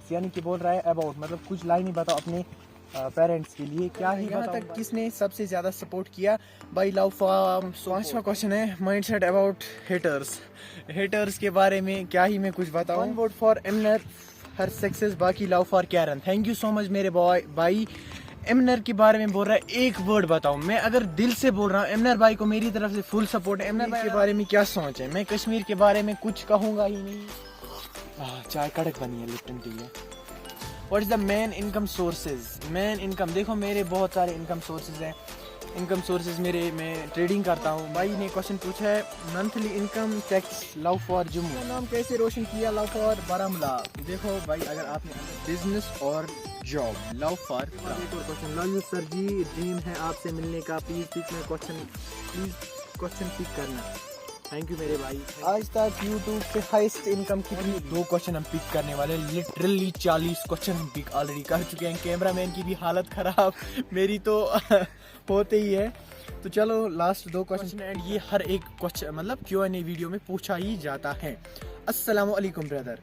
Parents, यानी कि बोल रहा है अबाउट, मतलब कुछ लाइन ही बताओ अपने पेरेंट्स के लिए, क्या ही यहाँ बताओ तक किसने सबसे ज़्यादा सपोर्ट किया बाई लव फॉर। पांचवा क्वेश्चन है माइंडसेट अबाउट हेटर्स। हेटर्स के बारे में क्या ही मैं कुछ बताऊं। वन वोट फॉर एमनर हर सक्सेस, बाकी love for Karan. Thank you so much मेरे बॉय भाई। एमनर के बारे में बोल रहा है एक वर्ड बताऊं, मैं अगर दिल से बोल रहा हूँ एमनर भाई को मेरी तरफ से फुल सपोर्ट है। एमनर भाई के बारे में क्या सोच है, मैं कश्मीर के बारे में कुछ कहूँगा ही नहीं। चाय कड़क बनी है, लिप्टन टी है। What is the main income sources? Main income देखो मेरे बहुत सारे इनकम सोर्सेज हैं। इनकम सोर्सेज मेरे, मैं ट्रेडिंग करता हूँ। भाई ने क्वेश्चन पूछा है monthly income tax love for Jammu. नाम कैसे रोशन किया लव फॉर बारामूला। देखो भाई अगर आपने बिजनेस और जॉब लव फॉर। एक और question, love you sir ji, dream है आपसे मिलने का, प्लीज पिक में क्वेश्चन, प्लीज क्वेश्चन पिक करना। थैंक यू मेरे भाई। आज तक यूट्यूब पे हाईएस्ट इनकम कितनी? 2 क्वेश्चन हम पिक करने वाले, लिटरली 40 क्वेश्चन हम पिक ऑलरेडी कर चुके हैं। कैमरामैन की भी हालत खराब, मेरी तो होते ही है। तो चलो लास्ट 2 क्वेश्चन एंड ये हर एक क्वेश्चन मतलब Q&A वीडियो में पूछा ही जाता है। अस्सलाम वालेकुम ब्रदर,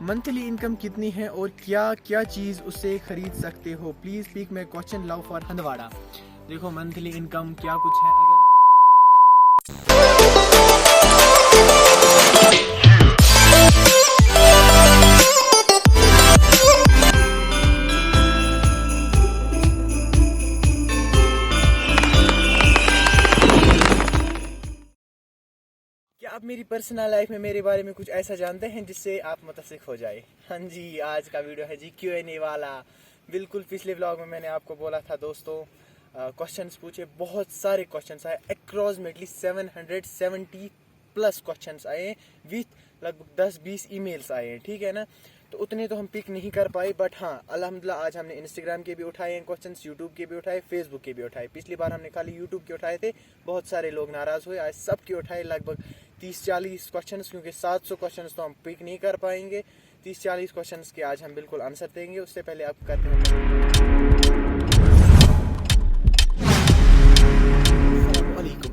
मंथली इनकम कितनी है और क्या क्या चीज़ उससे खरीद सकते हो? प्लीज़ पिक में क्वेश्चन लव फॉर हंदवाड़ा। देखो मंथली इनकम क्या कुछ है, अगर क्या आप मेरी पर्सनल लाइफ में मेरे बारे में कुछ ऐसा जानते हैं जिससे आप मुतसिक हो जाए? हाँ जी, आज का वीडियो है जी Q&A वाला। बिल्कुल पिछले व्लॉग में मैंने आपको बोला था दोस्तों, क्वेश्चंस पूछे, बहुत सारे क्वेश्चंस आए, अप्रॉक्सीमेटली 770 प्लस क्वेश्चंस आए, विथ लगभग 10-20 ईमेल्स आए हैं, ठीक है ना। तो उतने तो हम पिक नहीं कर पाए, बट हाँ अल्हम्दुलिल्लाह आज हमने इंस्टाग्राम के भी उठाए हैं क्वेश्चंस, यूट्यूब के भी उठाए, फेसबुक के भी उठाए। पिछली बार हमने खाली यूट्यूब के उठाए थे, बहुत सारे लोग नाराज हुए। आज सब के उठाए लगभग 30-40 क्वेश्चंस, क्योंकि 700 क्वेश्चंस तो हम पिक नहीं कर पाएंगे। 30-40 क्वेश्चंस के आज हम बिल्कुल आंसर देंगे। उससे पहले आप करते हैं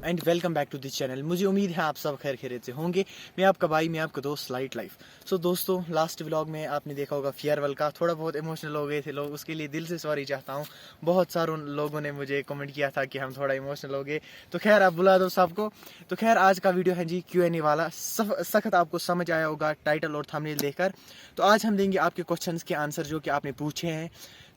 and welcome back to this channel. मुझे उम्मीद है आप सब खैर खैरियत से होंगे। मैं आपका भाई, मैं आपका दोस्त लाइट लाइफ। सो दोस्तों, लास्ट व्लॉग में आपने देखा होगा फेयरवेल का, थोड़ा बहुत इमोशनल हो गए थे लोग, उसके लिए दिल से सॉरी चाहता हूँ। बहुत सारे लोगों ने मुझे कमेंट किया था कि हम थोड़ा इमोशनल हो गए, तो खैर आप बुला दो सबको। तो खैर आज का वीडियो है जी Q&A वाला, सख्त आपको समझ आया होगा टाइटल और थंबनेल देखकर। तो आज हम देंगे आपके क्वेश्चंस के आंसर जो कि आपने पूछे हैं।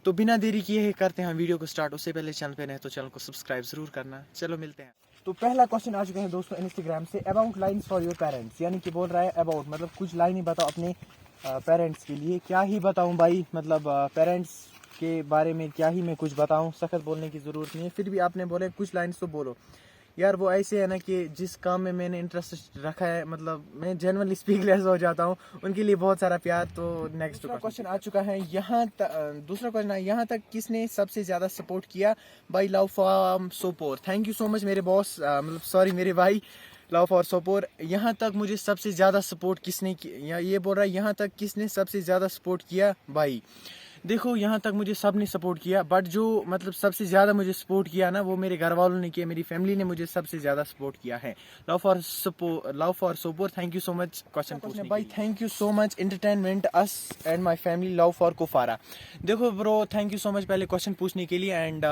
तो बिना देरी किए करते हैं वीडियो को स्टार्ट। उससे पहले चैनल पे नए तो चैनल को सब्सक्राइब जरूर करना। चलो मिलते हैं। तो पहला क्वेश्चन आ चुके हैं दोस्तों इंस्टाग्राम से, about lines for your parents, यानी कि बोल रहा है अबाउट, मतलब कुछ लाइन ही बताओ अपने पेरेंट्स के लिए। क्या ही बताऊं भाई, मतलब पेरेंट्स के बारे में क्या ही मैं कुछ बताऊं, सख्त बोलने की ज़रूरत नहीं है। फिर भी आपने बोले कुछ लाइन्स तो बोलो यार। वो ऐसे है ना कि जिस काम में मैंने इंटरेस्ट रखा है, मतलब मैं जनरली स्पीकलेस हो जाता हूँ, उनके लिए बहुत सारा प्यार। तो नेक्स्ट क्वेश्चन आ चुका है यहाँ दूसरा क्वेश्चन है, यहाँ तक किसने सबसे ज़्यादा सपोर्ट किया bye love for Sopore. Thank you so much मेरे बॉस, मतलब सॉरी मेरे भाई, लव फॉर सोपोर। यहाँ तक मुझे सबसे ज़्यादा सपोर्ट किसने किया, ये बोल रहा है यहाँ तक किसने सबसे ज़्यादा सपोर्ट किया भाई। देखो यहाँ तक मुझे सब ने सपोर्ट किया, बट जो मतलब सबसे ज़्यादा मुझे सपोर्ट किया ना, वो मेरे घर वालों ने किया, मेरी फैमिली ने मुझे सबसे ज़्यादा सपोर्ट किया है। Love for support. Thank you so much question पूछने भाई। Thank you so much entertainment us and my family love for कुफारा। देखो bro, thank you so much पहले क्वेश्चन पूछने के लिए। एंड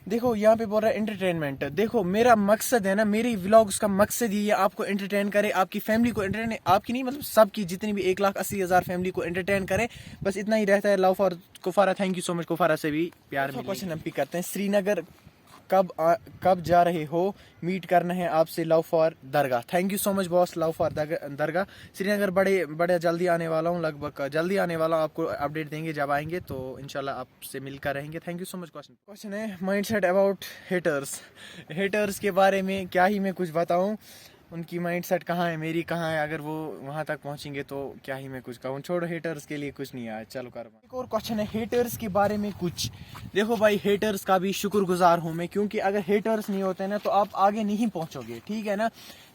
देखो यहाँ पे बोल रहा है एंटरटेनमेंट। देखो मेरा मकसद है ना, मेरे व्लॉग्स का मकसद ये आपको एंटरटेन करे, आपकी फैमिली को एंटरटेन, आपकी नहीं मतलब सबकी, जितनी भी 1,80,000 फैमिली को एंटरटेन करे, बस इतना ही रहता है। Love for Kufra, thank you so much Kufra से भी प्यार में। क्वेश्चन हम पिक करते हैं, श्रीनगर कब जा रहे हो, मीट करना है आपसे love for Dargah. Thank you so much boss, love for Dargah. Srinagar बड़े जल्दी आने वाला हूँ, लगभग जल्दी आने वाला हूँ, आपको अपडेट देंगे जब आएंगे, तो इंशाल्लाह आपसे मिलकर रहेंगे। Thank you so much. Question है माइंडसेट अबाउट हेटर्स। हेटर्स के बारे में क्या ही मैं कुछ बताऊँ, उनकी माइंडसेट कहाँ है, मेरी कहाँ है, अगर वो वहाँ तक पहुँचेंगे तो क्या ही मैं कुछ कहूँ। छोड़ो, हेटर्स के लिए कुछ नहीं है, चलो कर। एक और क्वेश्चन है हेटर्स के बारे में कुछ। देखो भाई, हेटर्स का भी शुक्रगुजार हूँ मैं, क्योंकि अगर हेटर्स नहीं होते ना तो आप आगे नहीं पहुँचोगे, ठीक है ना।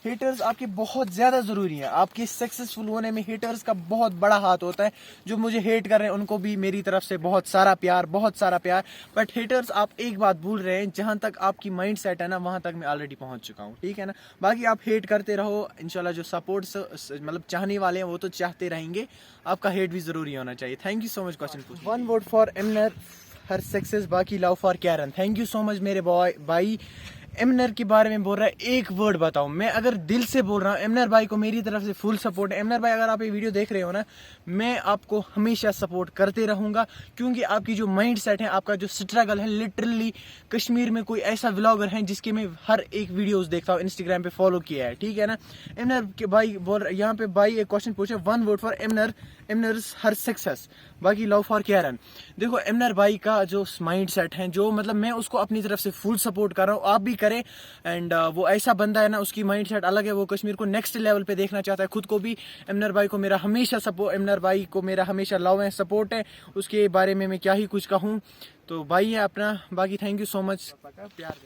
हेटर्स आपके बहुत ज़्यादा ज़रूरी है, आपके सक्सेसफुल होने में हेटर्स का बहुत बड़ा हाथ होता है। जो मुझे हेट कर रहे हैं उनको भी मेरी तरफ से बहुत सारा प्यार, बहुत सारा प्यार। बट हेटर्स, आप एक बात भूल रहे हैं, जहाँ तक आपकी माइंड सेट है ना, वहाँ तक मैं ऑलरेडी पहुँच चुका हूँ, ठीक है ना। बाकी आप हेट सपोर्ट करते रहो। इंशाल्लाह जो सपोर्ट मतलब चाहने वाले हैं वो तो चाहते रहेंगे, आपका हेट भी ज़रूरी होना चाहिए। Thank you so much question पूछ। वन वोट फॉर एमनर हर सक्सेस, बाकी love for Karan. Thank you so much मेरे भाई। एमनर के बारे में बोल रहा है, एक वर्ड बताओ। मैं अगर दिल से बोल रहा हूँ, एमनर भाई को मेरी तरफ से फुल सपोर्ट है। एमनर भाई अगर आप ये वीडियो देख रहे हो ना, मैं आपको हमेशा सपोर्ट करते रहूँगा, क्योंकि आपकी जो माइंड सेट है, आपका जो स्ट्रगल है, लिटरली कश्मीर में कोई ऐसा व्लॉगर है जिसके मैं हर एक वीडियोस देखता हूँ, इंस्टाग्राम पे फॉलो किया है, ठीक है ना। एमनर के भाई बोल रहे यहाँ पे भाई एक क्वेश्चन पूछे, वन वोट फॉर एमनर्स हर सक्सेस, बाकी लव फॉर कैरन। देखो एमनर भाई का जो माइंड सेट है, जो मतलब मैं उसको अपनी तरफ से फुल सपोर्ट कर रहा हूँ, आप भी करें। एंड वो ऐसा बंदा है ना, उसकी माइंड सेट अलग है, वो कश्मीर को नेक्स्ट लेवल पे देखना चाहता है, खुद को भी। एमनर भाई को मेरा हमेशा सपोर्ट, एमनर भाई को मेरा हमेशा लव है, सपोर्ट है, उसके बारे में मैं क्या ही कुछ कहूँ। तो भाई है अपना, बाकी थैंक यू सो मच।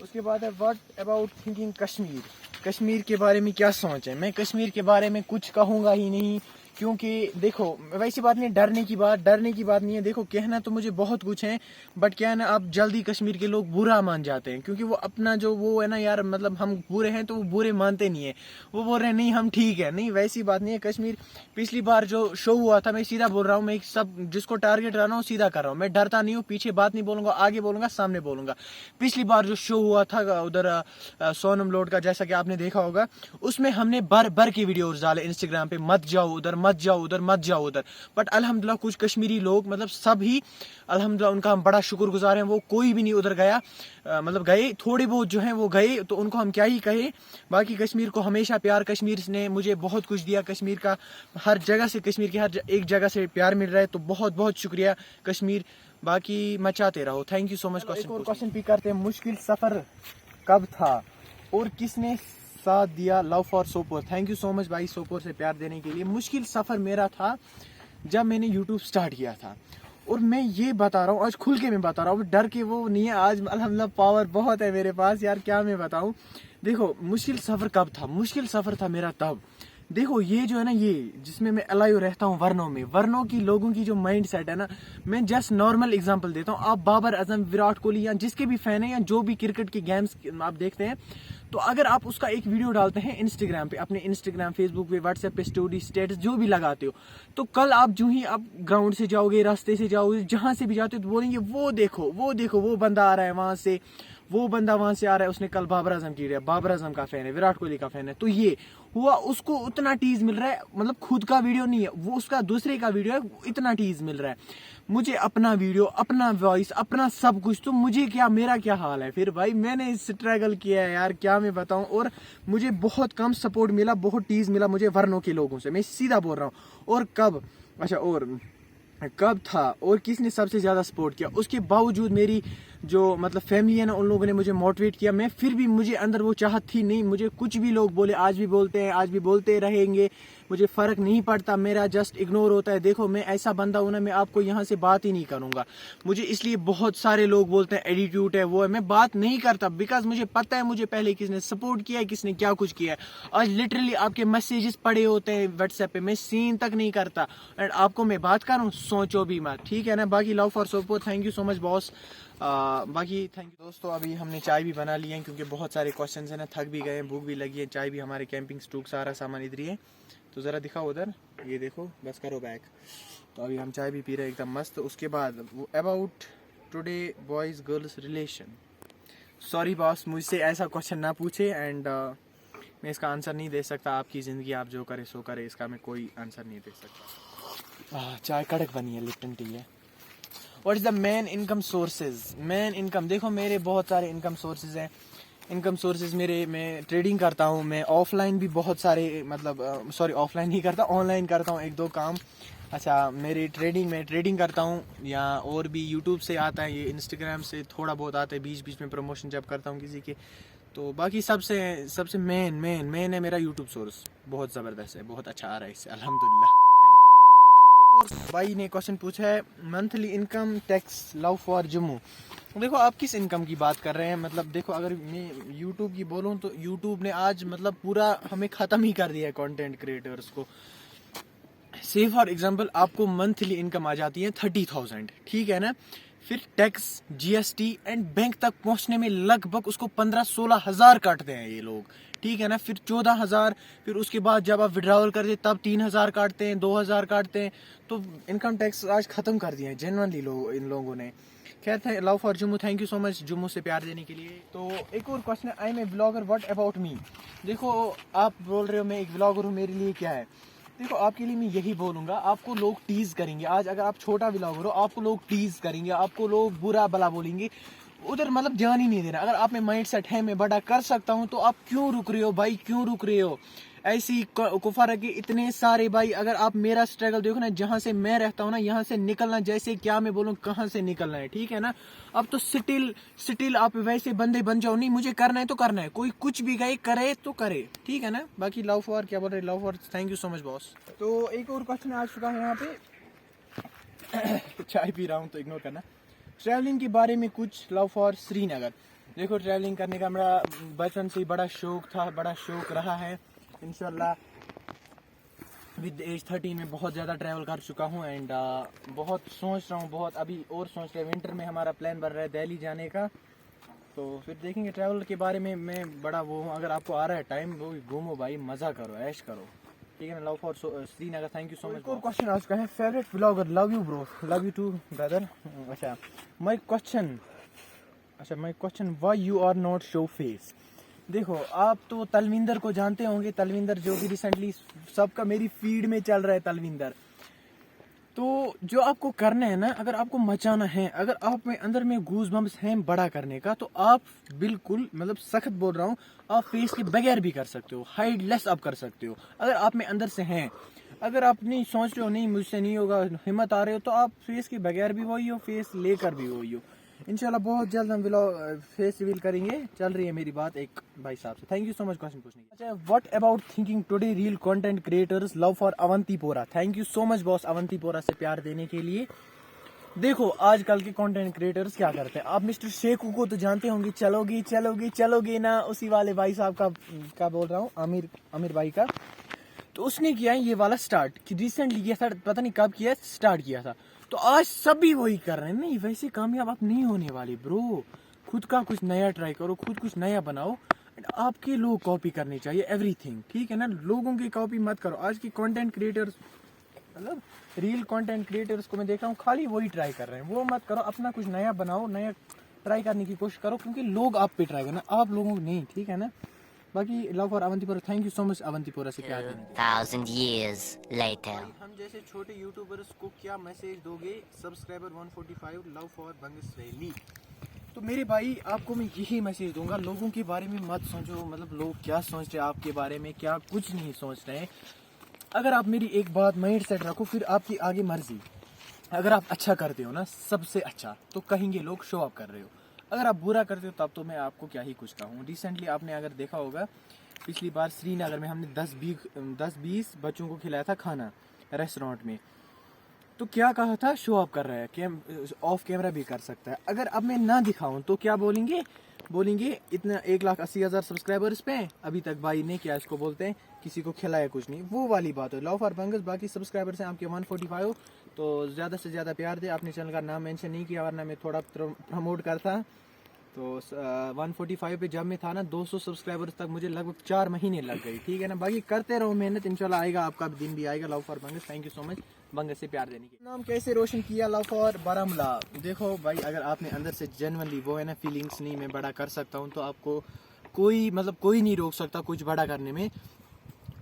उसके बाद है what about thinking Kashmir, Kashmir के बारे में क्या सोच है। मैं कश्मीर के बारे में कुछ कहूँगा ही नहीं, क्योंकि देखो वैसी बात नहीं, डरने की बात नहीं है। देखो कहना तो मुझे बहुत कुछ है, बट क्या है ना, आप जल्दी कश्मीर के लोग बुरा मान जाते हैं, क्योंकि वो अपना जो वो है ना यार, मतलब हम बुरे हैं तो वो बुरे मानते नहीं है, वो बोल रहे हैं नहीं हम ठीक है। नहीं, वैसी बात नहीं है। कश्मीर पिछली बार जो शो हुआ था, मैं सीधा बोल रहा हूँ, मैं सब जिसको टारगेट कर रहा हूँ सीधा कर रहा हूँ, मैं डरता नहीं हूँ, पीछे बात नहीं बोलूंगा, आगे बोलूंगा, सामने बोलूंगा। पिछली बार जो शो हुआ था उधर सोनम लोड का, जैसा कि आपने देखा होगा, उसमें हमने भर के वीडियोस डाले इंस्टाग्राम पे, मत जाओ उधर, मत जाओ उधर, मत जाओ उधर। बट अल्हम्दुलिल्लाह कुछ कश्मीरी लोग, मतलब सब ही अल्हम्दुलिल्लाह, उनका हम बड़ा शुक्रगुजार हैं, वो कोई भी नहीं उधर गया, मतलब गए थोड़े बहुत जो हैं वो गए, तो उनको हम क्या ही कहे। बाकी कश्मीर को हमेशा प्यार, कश्मीर ने मुझे बहुत कुछ दिया, कश्मीर का हर जगह से, कश्मीर की हर एक जगह से प्यार मिल रहा है, तो बहुत बहुत शुक्रिया कश्मीर। बाकी मचाते रहो। Thank you so much. Question भी करते हैं, मुश्किल सफर कब था और किसने साथ दिया, love for Sopore. Thank you so much भाई सोपोर से प्यार देने के लिए। मुश्किल सफर मेरा था जब मैंने यूट्यूब स्टार्ट किया था, और मैं ये बता रहा हूँ, आज खुल के मैं बता रहा हूँ, डर के वो नहीं है, आज अल्हम्दुलिल्लाह पावर बहुत है मेरे पास यार, क्या मैं बताऊँ। देखो मुश्किल सफर कब था, मुश्किल सफर था मेरा तब, देखो ये जो है ना, ये जिसमें मैं अलाइव रहता हूँ वर्नों में, वर्नों की लोगों की जो माइंड सेट है ना, मैं जस्ट नॉर्मल एग्जांपल देता हूँ। आप बाबर आजम, विराट कोहली या जिसके भी फैन है, या जो भी क्रिकेट के गेम्स आप देखते हैं, तो अगर आप उसका एक वीडियो डालते हैं इंस्टाग्राम पे, अपने इंस्टाग्राम, फेसबुक पे, व्हाट्सएप पे स्टोरी, स्टेटस जो भी लगाते हो, तो कल आप जो ही आप ग्राउंड से जाओगे, रास्ते से जाओगे, जहां से भी जाते हो, तो बोलेंगे वो देखो वो देखो, वो बंदा आ रहा है वहां से, वो बंदा वहां से आ रहा है, उसने कल बाबर आजम की, बाबर आजम का फैन है, विराट कोहली का फैन है। तो ये हुआ, उसको उतना टीज मिल रहा है, मतलब खुद का वीडियो नहीं है वो, उसका दूसरे का वीडियो है, इतना टीज मिल रहा है। मुझे अपना वीडियो, अपना वॉइस, अपना सब कुछ, तो मुझे क्या, मेरा क्या हाल है फिर भाई। मैंने स्ट्रगल किया है यार, क्या मैं बताऊं, और मुझे बहुत कम सपोर्ट मिला, बहुत टीज मिला मुझे वर्नों के लोगों से, मैं सीधा बोल रहा हूँ। और कब, अच्छा, और कब था और किसने सबसे ज्यादा सपोर्ट किया, उसके बावजूद मेरी जो मतलब फैमिली है ना, उन लोगों ने मुझे मोटिवेट किया। मैं फिर भी, मुझे अंदर वो चाहत थी नहीं, मुझे कुछ भी लोग बोले, आज भी बोलते हैं, आज भी बोलते रहेंगे, मुझे फर्क नहीं पड़ता, मेरा जस्ट इग्नोर होता है। देखो मैं ऐसा बंदा हूं ना, मैं आपको यहाँ से बात ही नहीं करूंगा, मुझे इसलिए बहुत सारे लोग बोलते हैं एटीट्यूड है, वो है, मैं बात नहीं करता, बिकॉज मुझे पता है मुझे पहले किसने सपोर्ट किया है, किसने क्या कुछ किया है। आज लिटरली आपके मैसेजेस पड़े होते हैं व्हाट्सएप पे, मैं सीन तक नहीं करता, एंड आपको मैं बात कर रहा हूँ, सोचो भी मत, ठीक है ना। बाकी love for support, thank you so much boss. बाकी थैंक यू दोस्तों। अभी हमने चाय भी बना ली है, क्योंकि बहुत सारे क्वेश्चन है ना, थक भी गए हैं, भूख भी लगी है, चाय भी, हमारे कैंपिंग स्टूक सारा सामान इधर ही है, तो ज़रा दिखाओ उधर, ये देखो, बस करो बैक। तो अभी हम चाय भी पी रहे हैं एकदम मस्त। उसके बाद about today boys girls relation, sorry boss, मुझसे ऐसा क्वेश्चन ना पूछे, एंड मैं इसका आंसर नहीं दे सकता। आपकी ज़िंदगी, आप जो करे सो करे, इसका मैं कोई आंसर नहीं दे सकता। चाय कड़क बनी है, लिप्टन टी है। What is the main income sources, main income, देखो मेरे बहुत सारे इनकम सोर्सेज हैं। इनकम सोर्सेज मेरे, मैं ट्रेडिंग करता हूँ, मैं ऑफलाइन भी बहुत सारे, मतलब सॉरी ऑफलाइन नहीं करता, ऑनलाइन करता हूँ एक दो काम। अच्छा, मेरी ट्रेडिंग, मैं ट्रेडिंग करता हूँ, या और भी यूट्यूब से आता है, ये इंस्टाग्राम से थोड़ा बहुत आता है, बीच बीच में प्रमोशन जब करता हूँ किसी के। तो बाकी सबसे मेन है मेरा यूट्यूब सोर्स, बहुत ज़बरदस्त है, बहुत अच्छा आ रहा है इससे, अल्हम्दुलिल्लाह। भाई ने क्वेश्चन पूछा है, monthly income tax love for Jammu. देखो आप किस इनकम की बात कर रहे हैं, मतलब देखो अगर मैं यूट्यूब की बोलूँ तो यूट्यूब ने आज मतलब पूरा हमें ख़त्म ही कर दिया है कंटेंट क्रिएटर्स को। से फॉर एग्जांपल आपको मंथली इनकम आ जाती है 30,000, ठीक है ना, फिर टैक्स, जीएसटी एंड बैंक तक पहुंचने में लगभग उसको 15-16 हज़ार काटते हैं ये लोग, ठीक है ना। फिर 14,000, फिर उसके बाद जब आप विड्रॉवल करते तब 3,000 काटते हैं, 2,000 काटते हैं। तो इनकम टैक्स आज ख़त्म कर दिया है जेन्युइनली इन लोगों ने। खैर थे, love for Jammu, thank you so much Jammu से प्यार देने के लिए। तो एक और क्वेश्चन है, I am a blogger, what about me. देखो आप बोल रहे हो मैं एक ब्लॉगर हूँ, मेरे लिए क्या है। देखो आपके लिए मैं यही बोलूँगा, आपको लोग टीज़ करेंगे। आज अगर आप छोटा ब्लॉगर हो, आपको लोग टीज़ करेंगे, आपको लोग बुरा भला बोलेंगे, उधर मतलब ध्यान ही नहीं देना। अगर आप में माइंड सेट है मैं बड़ा कर सकता हूँ, तो आप क्यों रुक रहे हो भाई, क्यों रुक रहे हो। ऐसी कुफर के इतने सारे भाई, अगर आप मेरा स्ट्रगल देखो ना, जहाँ से मैं रहता हूँ ना, यहाँ से निकलना, जैसे क्या मैं बोलूँ कहाँ से निकलना है, ठीक है ना। अब तो स्टिल आप वैसे बंदे बन जाओ, नहीं मुझे करना है तो करना है, कोई कुछ भी गए करे तो करे, ठीक है ना। बाकी लव फॉर क्या बोल रहे, love for, thank you so much boss. तो एक और क्वेश्चन आ चुका है यहाँ पे चाय पी रहा हूँ तो इग्नोर करना। ट्रैवलिंग के बारे में कुछ, लव फॉर श्रीनगर। देखो ट्रैवलिंग करने का मेरा बचपन से ही बड़ा शौक था, बड़ा शौक रहा है। इंशाल्लाह विद एज 13 में बहुत ज़्यादा ट्रैवल कर चुका हूँ एंड बहुत सोच रहा हूँ, बहुत अभी और सोच रहे हैं। विंटर में हमारा प्लान बन रहा है दिल्ली जाने का, तो फिर देखेंगे। ट्रैवल के बारे में मैं बड़ा वो हूँ, अगर आपको आ रहा है टाइम, वो घूमो भाई, मज़ा करो, ऐश करो, ठीक है ना। Love for Srinagar, thank you so much. और क्वेश्चन आ चुका है, favourite blogger, love you bro, love you too brother. अच्छा my question why you are not show face. देखो आप तो तलविंदर को जानते होंगे, तलविंदर जो कि रिसेंटली सबका मेरी फीड में चल रहा है तलविंदर। तो जो आपको करना है ना, अगर आपको मचाना है, अगर आप में अंदर में गूज बम्स हैं बड़ा करने का, तो आप बिल्कुल मतलब सख्त बोल रहा हूँ, आप फेस के बगैर भी कर सकते हो, हाइड लेस आप कर सकते हो, अगर आप में अंदर से हैं। अगर आप नहीं सोच रहे हो नहीं मुझसे नहीं होगा, हिम्मत आ रहे हो, तो आप फेस के बगैर भी वही हो, फेस लेकर भी वही हो। इंशाल्लाह बहुत जल्द हम फेस रिवील करेंगे। चल रही है मेरी बात एक भाई साहब से, thank you so much question पूछने के लिए। अच्छा what about thinking today reel content creators, love for Awantipora, thank you so much boss Awantipora से प्यार देने के लिए। देखो आजकल के कंटेंट क्रिएटर्स क्या करते हैं, आप मिस्टर शेखू को तो जानते होंगे, चलोगे ना, उसी वाले भाई साहब का बोल रहा हूँ, आमिर भाई का। तो उसने किया है ये वाला स्टार्ट, कि रिसेंटली किया था, पता नहीं कब किया, स्टार्ट किया था। तो आज सभी वही कर रहे हैं। नहीं वैसे कामयाब आप नहीं होने वाले ब्रो, खुद का कुछ नया ट्राई करो, खुद कुछ नया बनाओ। आपके लोग कॉपी करने चाहिए एवरीथिंग, ठीक है ना, लोगों की कॉपी मत करो। आज की कंटेंट क्रिएटर्स, मतलब रियल कंटेंट क्रिएटर्स को मैं देख रहा हूँ, खाली वही ट्राई कर रहे हैं, वो मत करो, अपना कुछ नया बनाओ, नया ट्राई करने की कोशिश करो, क्योंकि लोग आप पे ट्राई करना, आप लोगों को नहीं, ठीक है ना। बाकी love for Awantipora, thank you so much Awantipora से प्यार देने। 2000 years later. हम जैसे छोटे यूट्यूबर्स को क्या मैसेज दोगे, सब्सक्राइबर 145, लव फॉर बंगस रैली। तो मेरे भाई आपको मैं यही मैसेज दूंगा, लोगों के बारे में मत सोचो, मतलब लोग क्या सोच रहे हैं आपके बारे में, क्या कुछ नहीं सोच रहे हैं। अगर आप मेरी एक बात माइंड सेट रखो, फिर आपकी आगे मर्जी। अगर आप अच्छा करते हो ना, सबसे अच्छा, तो कहेंगे लोग शो अप कर रहे हो। अगर आप बुरा करते हो तब तो मैं आपको क्या ही कुछ कहूँ। रिसेंटली आपने अगर देखा होगा, पिछली बार श्रीनगर में हमने 10-20 बच्चों को खिलाया था खाना रेस्टोरेंट में। तो क्या कहा था, शो अप कर रहा है, ऑफ कैमरा भी कर सकता है। अगर अब मैं ना दिखाऊं तो क्या बोलेंगे इतना 1,80,000 सब्सक्राइबर्स पे अभी तक भाई ने क्या इसको बोलते हैं, किसी को खिलाया कुछ नहीं, वो वाली बात है। लव फॉर बंगस, बाकी सब्सक्राइबर्स हैं आपके 145, तो ज़्यादा से ज़्यादा प्यार दे। आपने चैनल का नाम मेंशन नहीं किया, वरना मैं थोड़ा प्रमोट करता। तो 145 पे जब मैं था ना, 200 सब्सक्राइबर्स तक मुझे लगभग 4 महीने लग गई, ठीक है ना। बाकी करते रहो मेहनत, इंशाल्लाह आएगा, आपका दिन भी आएगा। Love for Bangus, thank you so much Bangus से प्यार देने के। नाम कैसे रोशन किया, लव फॉर बारामूला। देखो भाई अगर आपने अंदर से जेन्युइनली वो है ना फीलिंग्स, नहीं मैं बड़ा कर सकता हूँ, तो आपको कोई नहीं रोक सकता कुछ बड़ा करने में।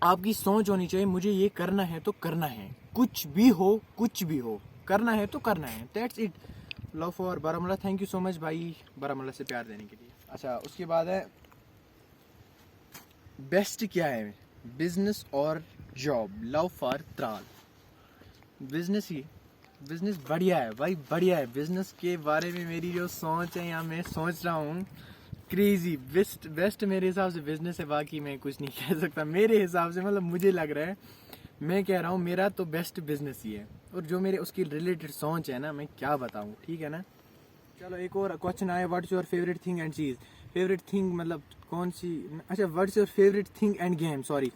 आपकी सोच होनी चाहिए, मुझे ये करना है तो करना है, कुछ भी हो करना है तो करना है, that's it. Love for Baramulla, thank you so much भाई बारामूला से प्यार देने के लिए। अच्छा उसके बाद है बेस्ट क्या है, बिजनेस और job, love for Tral. Business बढ़िया है भाई, बढ़िया है। बिजनेस के बारे में मेरी जो सोच है, या मैं सोच रहा हूँ क्रेजी, बेस्ट मेरे हिसाब से बिजनेस है। बाकी मैं कुछ नहीं कह सकता मेरे हिसाब से, मतलब मुझे लग रहा है, मैं कह रहा हूँ मेरा तो बेस्ट बिजनेस ही है। और जो मेरे उसकी रिलेटेड सोच है ना, मैं क्या बताऊँ, ठीक है ना। चलो एक और क्वेश्चन आया, what's your favourite thing and cheese. Favourite thing मतलब कौन सी, अच्छा what's your favourite thing end game, sorry.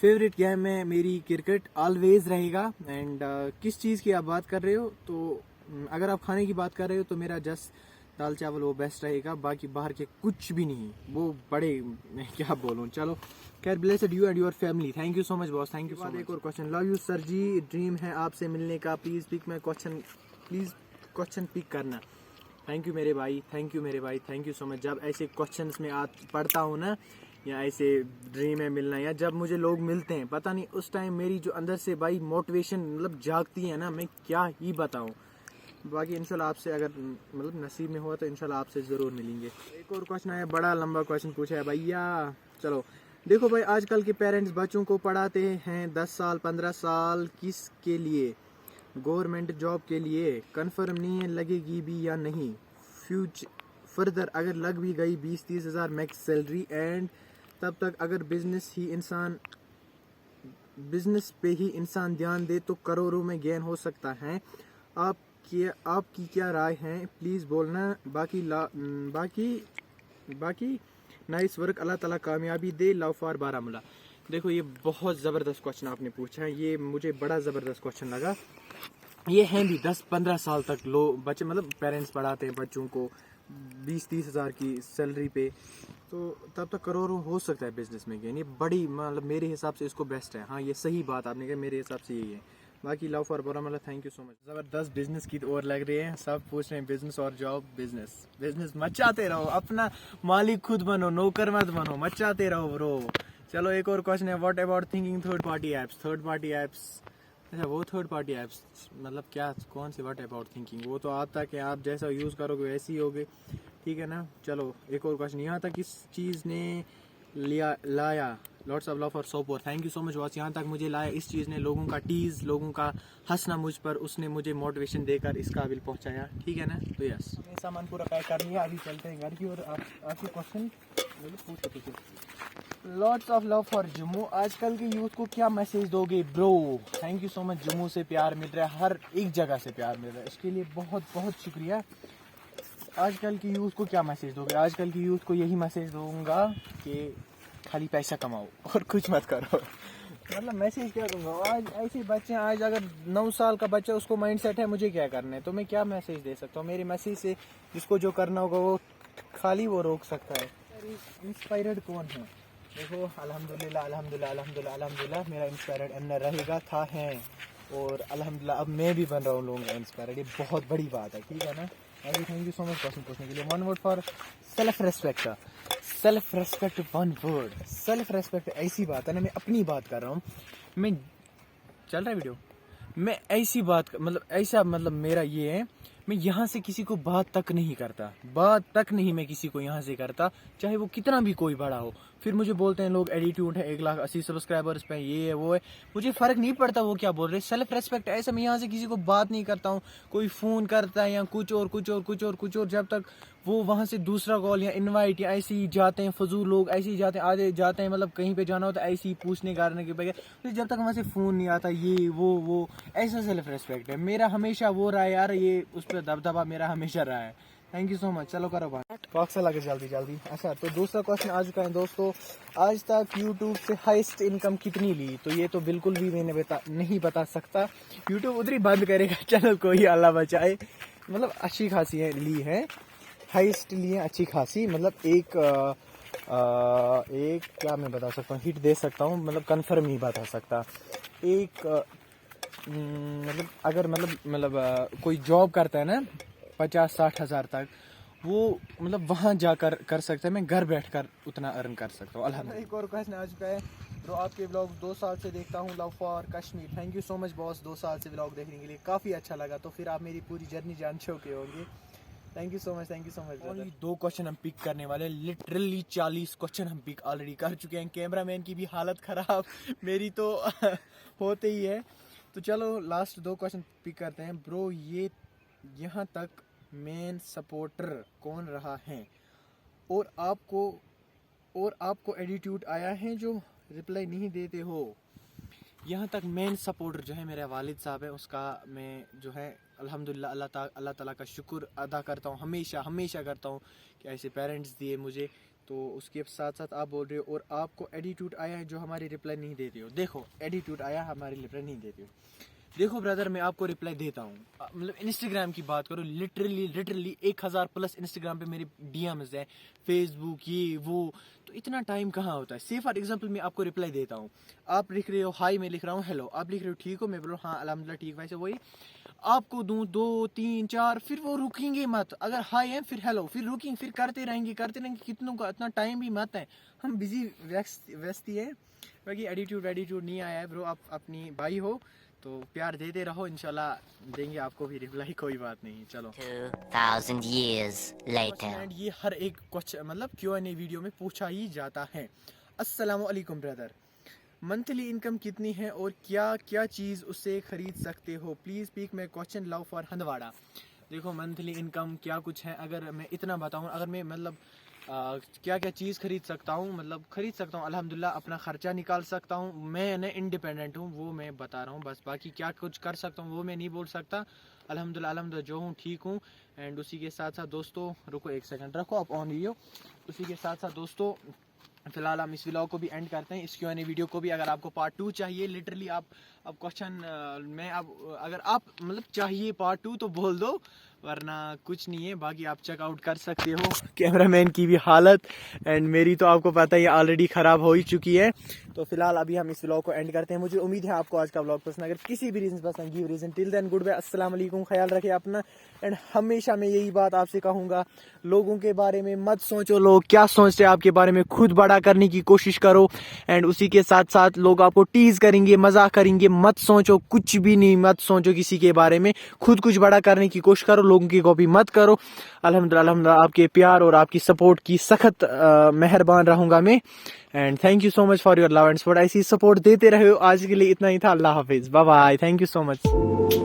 Favourite game में मेरी क्रिकेट ऑलवेज रहेगा। एंड किस चीज़ की आप बात कर रहे हो, तो अगर आप खाने की बात कर रहे हो तो मेरा जस्ट दाल चावल वो बेस्ट रहेगा, बाकी बाहर के कुछ भी नहीं, वो बड़े मैं क्या बोलूँ। चलो खैर, blessed you and your family, thank you so much boss, thank you so much. एक और question, love you sir ji, dream है आपसे मिलने का, please pick my question, please question pick करना। थैंक यू मेरे भाई, थैंक यू मेरे भाई, थैंक यू सो मच। जब ऐसे क्वेश्चंस में पढ़ता हूँ ना, या ऐसे ड्रीम है मिलना, या जब मुझे लोग मिलते हैं, पता नहीं उस टाइम मेरी जो अंदर से भाई मोटिवेशन मतलब जागती है ना, मैं क्या ही बताऊँ। बाकी इंशाल्लाह आपसे अगर मतलब नसीब में हुआ तो इंशाल्लाह आपसे ज़रूर मिलेंगे। एक और क्वेश्चन आया, बड़ा लंबा क्वेश्चन पूछा है भैया। चलो देखो भाई, आजकल के पेरेंट्स बच्चों को पढ़ाते हैं 10 साल 15 साल, किसके लिए? गवर्नमेंट जॉब के लिए। कंफर्म नहीं है लगेगी भी या नहीं। फर्दर अगर लग भी गई 20-30 हज़ार मैक्स सैलरी, एंड तब तक अगर बिजनेस पे ही इंसान ध्यान दे तो करोड़ों में गेन हो सकता है। आपकी क्या राय है, प्लीज़ बोलना। बाकी नाइस वर्क, अल्लाह ताला कामयाबी दे, लव फॉर बारामूला। देखो ये बहुत ज़बरदस्त क्वेश्चन आपने पूछा है, ये मुझे बड़ा ज़बरदस्त क्वेश्चन लगा। ये हैं भी 10-15 साल तक लोग बच्चे मतलब पेरेंट्स पढ़ाते हैं बच्चों को 20-30 हज़ार की सैलरी पे, तो तब तक करोड़ों हो सकता है बिजनेस में गेन। ये बड़ी मतलब मेरे हिसाब से इसको बेस्ट है। हाँ ये सही बात आपने कहा, मेरे हिसाब से यही है। बाकी love for Baramulla, thank you so much. ज़बरदस्त बिजनेस की ओर लग रही है, सब पूछ रहे हैं बिजनेस और जॉब। बिजनेस मचाते रहो, अपना मालिक खुद बनो, नौकर मत बनो, मचाते रहो ब्रो। चलो एक और क्वेश्चन है, what about thinking third party apps. अच्छा वो थर्ड पार्टी ऐप्स मतलब क्या, कौन सी? व्हाट अबाउट थिंकिंग, वो तो आप तक है, आप जैसा यूज़ करोगे वैसे ही होगे, ठीक है ना। चलो एक और क्वेश्चन, यहाँ तक इस चीज़ ने लाया, lots of love for Sopore, thank you so much boss. यहाँ तक मुझे लाया इस चीज़ ने, लोगों का टीज़, लोगों का हंसना मुझ पर, उसने मुझे मोटिवेशन देकर इस काबिल पहुँचाया, ठीक है ना। तो यस, सामान पूरा पैक कर लिया, अभी चलते हैं घर की ओर। आपके क्वेश्चन पूछो। Lots of love for Jammu, आजकल के यूथ को क्या मैसेज दोगे bro? Thank you so much, Jammu से प्यार मिल रहा है, हर एक जगह से प्यार मिल रहा है, इसके लिए बहुत बहुत शुक्रिया। आजकल की यूथ को क्या मैसेज दोगे? आजकल की यूथ को यही मैसेज दूंगा कि खाली पैसा कमाओ और कुछ मत करो। मतलब मैसेज क्या दूंगा, आज ऐसे बच्चे, आज अगर 9 साल का बच्चा उसको माइंड सेट है मुझे क्या करना है, तो मैं क्या मैसेज दे सकता हूँ? मेरे मैसेज से जिसको जो करना होगा वो खाली वो रोक सकता है। इंस्पायर्ड कौन है? देखो अल्हम्दुलिल्लाह मेरा इंस्पायर्ड एमना रहेगा, था, है, और अल्हम्दुलिल्लाह अब मैं भी बन रहा हूँ लोगों का इंस्पायर्ड, ये बहुत बड़ी बात है, ठीक है ना। Thank you so much question पूछने के लिए। One word for self respect, one word, self respect ऐसी बात है ना, मैं अपनी बात कर रहा हूँ, मैं चल रहा है वीडियो, मैं ऐसी बात मतलब ऐसा मतलब मेरा ये है, मैं यहाँ से किसी को बात तक नहीं मैं किसी को यहाँ से करता, चाहे वो कितना भी कोई बड़ा हो। फिर मुझे बोलते हैं लोग एटीट्यूड है, 180,000 सब्सक्राइबर्स पे, ये है वो है, मुझे फर्क नहीं पड़ता वो क्या बोल रहे, सेल्फ रेस्पेक्ट ऐसा, मैं यहाँ से किसी को बात नहीं करता हूँ। कोई फोन करता है या कुछ और, जब तक वो वहाँ से दूसरा कॉल या इनवाइट या ऐसे ही जाते हैं, फजूल लोग ऐसे ही जाते हैं, आधे जाते हैं मतलब कहीं पे जाना होता है ऐसे ही पूछने कारण के बगैर, तो जब तक वहाँ से फ़ोन नहीं आता, ये वो ऐसा सेल्फ रेस्पेक्ट है मेरा हमेशा वो रहा है यार, ये उस पर दबदबा मेरा हमेशा रहा है। Thank you so much. चलो करो बात, बॉक्स लगे जल्दी। अच्छा तो दूसरा क्वेश्चन आ चुका है दोस्तों, आज तक यूट्यूब से हाईएस्ट इनकम कितनी ली? तो ये तो बिल्कुल भी मैंने नहीं बता सकता, यूट्यूब उधर ही बंद करेगा। चलो कोई अल्लाह बचाए, मतलब अच्छी खासी है ली है, हाईएस्ट लिए अच्छी खासी, मतलब एक क्या मैं बता सकता हूँ, हिट दे सकता हूँ, मतलब कंफर्म नहीं बता सकता। एक मतलब अगर कोई जॉब करता है ना 50-60 हज़ार तक, वो मतलब वहाँ जाकर कर सकता है, मैं घर बैठकर उतना अर्न कर सकता हूँ अल्हम्दुलिल्लाह। एक और क्वेश्चन आ चुका है ब्रो, आपके ब्लॉग 2 साल से देखता हूँ, love for Kashmir, thank you so much boss, 2 साल से ब्लॉग देखने के लिए काफ़ी अच्छा लगा, तो फिर आप मेरी पूरी जर्नी जान चुके होंगे। Thank you so much. Only 2 question हम पिक करने वाले, लिटरली 40 क्वेश्चन हम पिक ऑलरेडी कर चुके हैं, कैमरामैन की भी हालत ख़राब, मेरी तो होते ही है। तो चलो लास्ट 2 क्वेश्चन पिक करते हैं ब्रो। ये यहाँ तक मेन सपोर्टर कौन रहा है, और आपको एटीट्यूड आया है जो रिप्लाई नहीं देते हो? यहाँ तक मेन सपोर्टर जो है मेरे वालिद साहब है, उसका मैं जो है अल्हम्दुलिल्लाह अल्लाह ताला का शुक्र अदा करता हूँ, हमेशा करता हूँ कि ऐसे पेरेंट्स दिए मुझे। तो उसके साथ साथ आप बोल रहे हो और आपको एटीट्यूड आया है जो हमारी रिप्लाई नहीं देते हो। देखो एटीट्यूड आया, हमारी रिप्लाई नहीं देते हो, देखो ब्रदर, मैं आपको रिप्लाई देता हूँ। मतलब इंस्टाग्राम की बात करो, लिटरली 1000 प्लस इंस्टाग्राम पे मेरे डीएम्स है, फेसबुक ये वो, तो इतना टाइम कहाँ होता है। से फॉर एग्जांपल मैं आपको रिप्लाई देता हूँ, आप लिख रहे हो हाय, मैं लिख रहा हूँ हेलो, आप लिख रहे हो ठीक हो, मैं बोल रहा हूँ हाँ अल्हम्दुलिल्लाह ठीक, वैसे वही आपको दूं 2 3 4, फिर वो रुकेंगे मत। अगर हाय है फिर हेलो, फिर रुकेंगे, फिर करते रहेंगे कितनों का इतना टाइम भी मत है, हम बिजी व्यस्ती है। बाकी एटीट्यूड नहीं आया है ब्रो, आप अपनी भाई हो तो प्यार देते रहो, इंशाल्लाह देंगे आपको भी रिप्लाई, कोई बात नहीं। चलो 2000 years later. एंड ये हर एक क्वेश्चन मतलब Q&A वीडियो में पूछा ही जाता है। अस्सलाम वालेकुम ब्रदर, मंथली इनकम कितनी है और क्या क्या चीज़ उससे खरीद सकते हो, please pick my question, love for Handwara. देखो मंथली इनकम क्या कुछ है, अगर मैं इतना बताऊँ, अगर मैं मतलब क्या क्या चीज़ खरीद सकता हूँ, मतलब खरीद सकता हूँ अल्हम्दुलिल्लाह, अपना ख़र्चा निकाल सकता हूँ, मैं ना इंडिपेंडेंट हूँ, वो मैं बता रहा हूँ बस। बाकी क्या कुछ कर सकता हूँ वो मैं नहीं बोल सकता। अल्हम्दुलिल्लाह जो हूँ ठीक हूँ। एंड उसी के साथ साथ दोस्तों, रुको एक सेकंड रखो आप ऑन वीडियो। उसी के साथ साथ दोस्तों फिलहाल हम इस व्लॉग को भी एंड करते हैं, इस Q&A वीडियो को भी। अगर आपको पार्ट 2 चाहिए, लिटरली आप अब क्वेश्चन मैं अब अगर आप मतलब चाहिए पार्ट 2 तो बोल दो, वरना कुछ नहीं है। बाकी आप चेकआउट कर सकते हो कैमरामैन की भी हालत, एंड मेरी तो आपको पता है ऑलरेडी ख़राब हो ही चुकी है। तो फिलहाल अभी हम इस व्लॉग को एंड करते हैं। मुझे उम्मीद है आपको आज का व्लॉग पसंद, अगर किसी भी रीज़न पसंद, give reason. Till then goodbye, अस्सलाम वालेकुम, ख्याल रखें अपना। एंड हमेशा मैं यही बात आपसे कहूँगा, लोगों के बारे में मत सोचो, लोग क्या सोचते हैं आपके बारे में, खुद बड़ा करने की कोशिश करो। एंड उसी के साथ साथ लोग आपको टीज करेंगे, मजाक करेंगे, मत सोचो, कुछ भी नहीं, मत सोचो किसी के बारे में, खुद कुछ बड़ा करने की कोशिश करो, लोगों की कॉपी मत करो। अल्हम्दुलिल्लाह आपके प्यार और आपकी सपोर्ट की सख्त मेहरबान रहूंगा मैं। And thank you so much for your love and support, ऐसी सपोर्ट देते रहे हो। आज के लिए इतना ही था, अल्लाह हाफिज, bye bye, thank you so much.